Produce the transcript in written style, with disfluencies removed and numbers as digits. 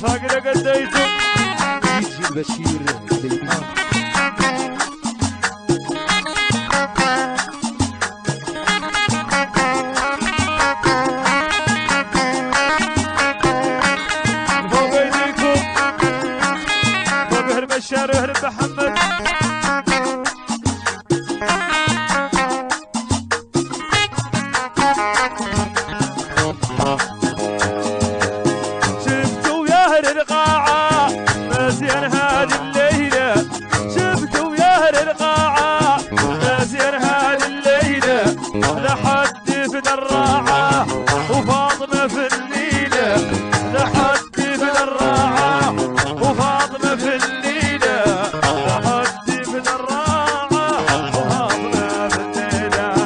صاقنا قديتم يجي البشير بيبي فوق ايديكم فوق هرب الشارع وهرب محمد شفتوا يا اهل القاعة مزيان هذه الليلة شفتوا يا اهل القاعة مزيان هذه الليلة لحد في الراعة وفاطمة في الليلة لحد في الراعة وفاطمة في الليلة لحد في الراعة وفاطمة في الليلة